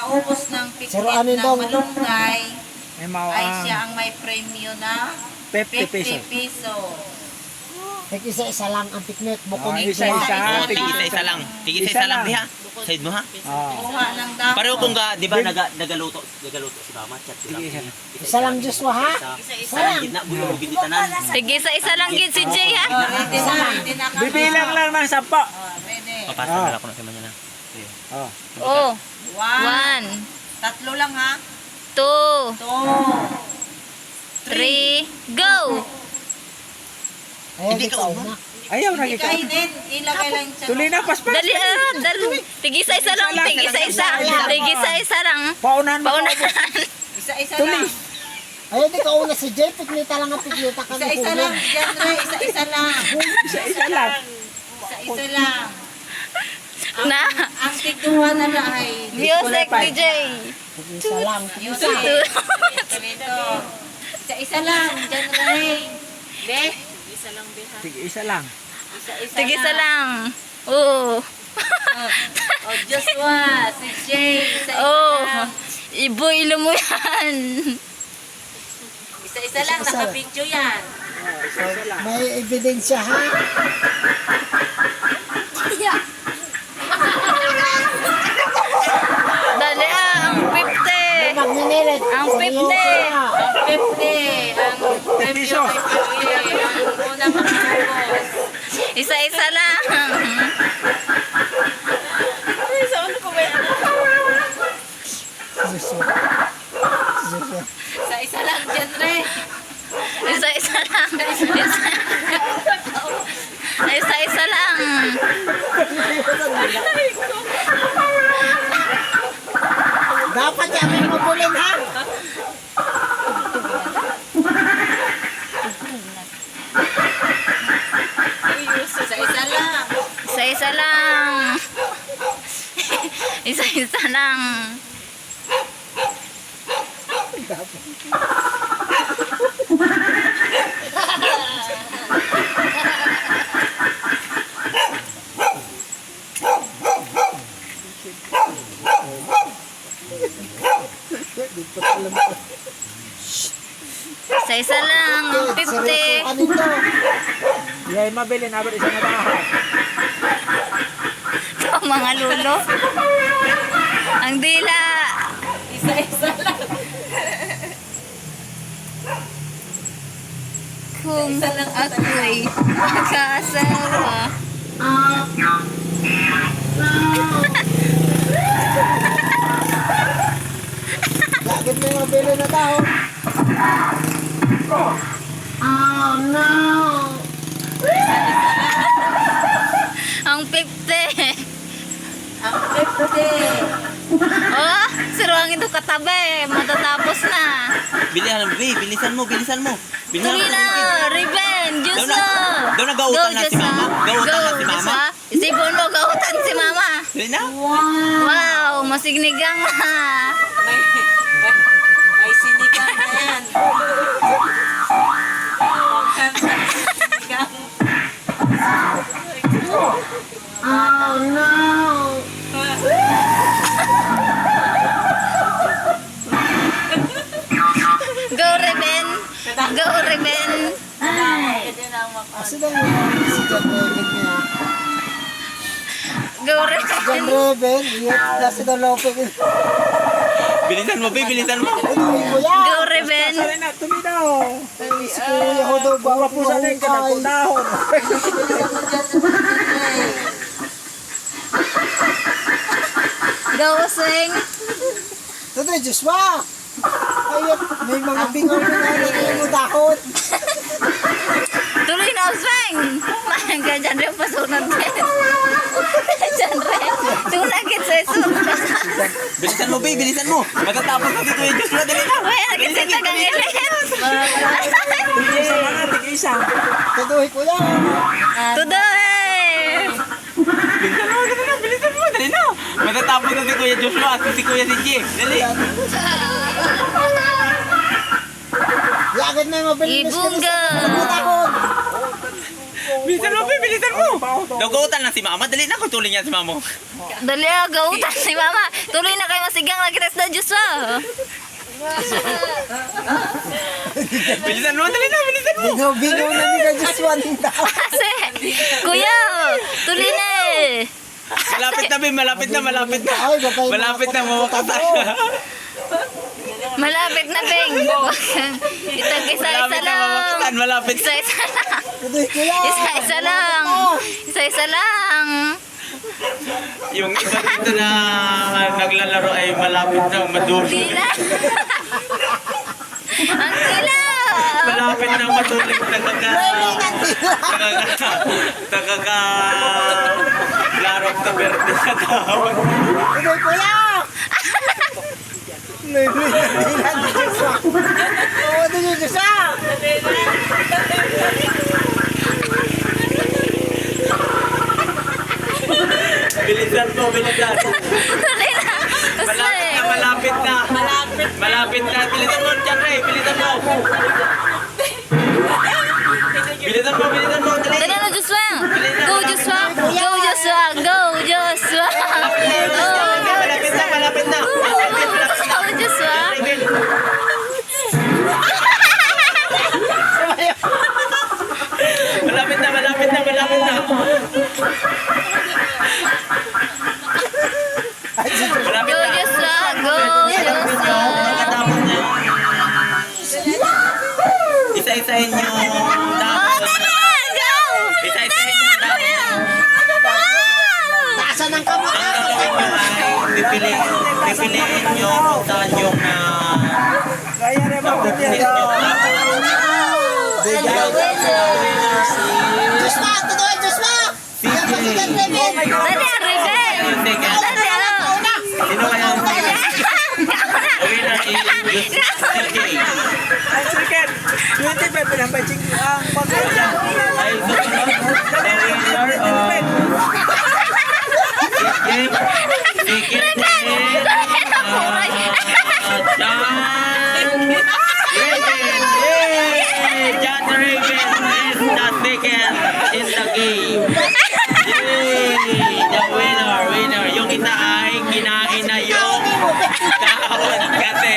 makaubos ng pikit Sir, ano ng daw? malunggay, ay May siya ang may premyo na 50 pesos. 50 piso. Isa-isa lang ang piknik. Bukod Isa-isa. Tig-isa lang. Tig-isa lang diha. Side mo ha. Kuha ng dako. Pareho kung di ba nagaluto si mama chat sila. Isa lang Joshua ha? Isa lang gitna bulugin ni tanan. Sige, isa lang gid si Jay ha. Ready na kami. Bibilang lang ng 10. Ready. Papasa na ako na sa manya na. Oh. Oh, 1. 1, Tatlo lang ha. 2, 2. 3, go! Ayan, Hindi ka ikaw umo. na. Ayaw na kita. Kainin. Ilagay lang siya. Tuloy na, paspas. Dali, dali. Tig-isa lang, tig-isa. Tig-isa lang. Paunahan mo. Paunahan. Isa-isa Tuloy. lang. Ayun, di ka una si Jay. Piknita lang ang piknita ka. Isa-isa lang. Diyan Ray. Isa-isa lang. Isa lang. Isa-isa lang. Na. Ang tigduha na lang ay Music, DJ. Isa lang. music. Ito. Isa-isa lang. Diyan Ray. Be? Tig-isa lang. Isa-isa Tig-isa lang. Oo. Oh, Joshua. Si Jay. Isa-isa Oh. lang. Ibo-ilo mo yan. Isa-isa lang. Nakapicture yan. May ebidensya ha? Dali ang 50. Magninilit. Ang 50. Ang 50. Ang premyo ay 50. Ang una makakubos. Isa-isa lang. Joshua. Joshua. Isa-isa lang dyan, Ray. Isa-isa lang. Isa-isa lang. Dapat yan may mabulin ha? Isa-isa lang. Isa-isa lang. Isa-isa lang. Isa-isa lang. 50. Ano ito? Yay, mabili na isa na bahay. Ito, mga lulo. Ang dila. Isa-isa lang. Kung ako'y mag-aasawa. Lagit may mabili na tao. Oh no! Ang 50. Ang 50. Oh, siruangin ito katabi. Matatapos na. Bilisan mo, bilisan mo, bilisan mo. Tuloy na. Riben. Diyos na. Daw na gautan na si mama. Gautan na si mama. Isipon mo, gautan si mama. Dili na. Wow, masignigang na. May sinigang na yan. Sinigang. Oh no! Go, Riben. Go, Riben. Pwede na maka. Kasi daw yung si John Reven niya. Go, John Riben. Reven, yun, kasi daw lopin. Bilisan mo, bilisan mo. Tuloy mo yan! Go, Riben. Sali na, tuloy daw. Si Kuya ho daw ba? Bawa po sa atin, kanapundahon. Go, Sing. Tuloy, Joshua! Ayun, may mga bingaw na mo dahon. Tuloy na, Sing. Mahangga dyan rin pasunod din. Dyan rin. Tunagit sa isunod. Bilisan mo, bilisan mo. Magkatapos na dito yung Joshua, dali na. Uy, nagkisita kang ilit. Tig-isa mga, tig-isa. Tuloy ko yan. Today. Bilisan mo, dali na, bilisan mo, dali na. Magkatapos na si Kuya Joshua at si Kuya si Jim. Dali. Lagit may mabili na Ibungga. dahon. Bilisan mo, Be, bilisan mo. Baho to. Dugutan lang si mama. Dali na ko tuloy niya si mama. Dali gautan si mama. Tuloy na kayo masigang lagi tas na Joshua. Bilisan mo, dali na, bilisan mo. Bingaw na ni ka Joshua ng tao. Kasi, kuya, tuloy na eh. Malapit na, Be, malapit na, malapit na. Ay, bakay Malapit na, mawakatan. Malapit na, Beng. Itag isa-isa Malapit na, lang. mawakatan, malapit. Isa-isa lang. Tuloy ko lang. Isa-isa lang. Isa-isa lang. Yung iba dito na naglalaro ay malapit na maduli. Tila. Ang tila. Malapit na maduli. Larok ka verde sa tawag. Tuloy ko lang. Tuloy na dilan ni Joshua. Oo, tuloy Joshua. Bilisan mo, bilisan. Tuloy na. Basta Malapit eh. na, malapit na. Malapit na. Bilisan mo, John Ray. Bilisan mo. Bilisan mo, bilisan mo. Dali. Dali na, Joshua. Go, Joshua. Go, Joshua. Go, Joshua. Go, Malapit na, malapit na. Go, Joshua. Malapit na, malapit na, malapit na. Malapit Go, na. Joshua. Go, Joshua. Pagkatapos na yung isa-isahin yung Oh, dahon. tara! Go! Isa-isahin yung dahon. Taasan ng kamay. Ang gagawin nyo ay pipiliin nyo kung saan yung Kaya rin mo pipiliin niya. nyo. And the winner. Joshua, tuloy Joshua. Yan mo si John Revin. Dali, Rebel. Dali, ano? Sino kaya ang winner is CJ? Ang second. 25 pa lang ba? Ang pagkakita. Ay susunod, the winner of CJ. John Raven is the second in the game. Yay! The winner. Yung isa ay kinain na yung dahon kasi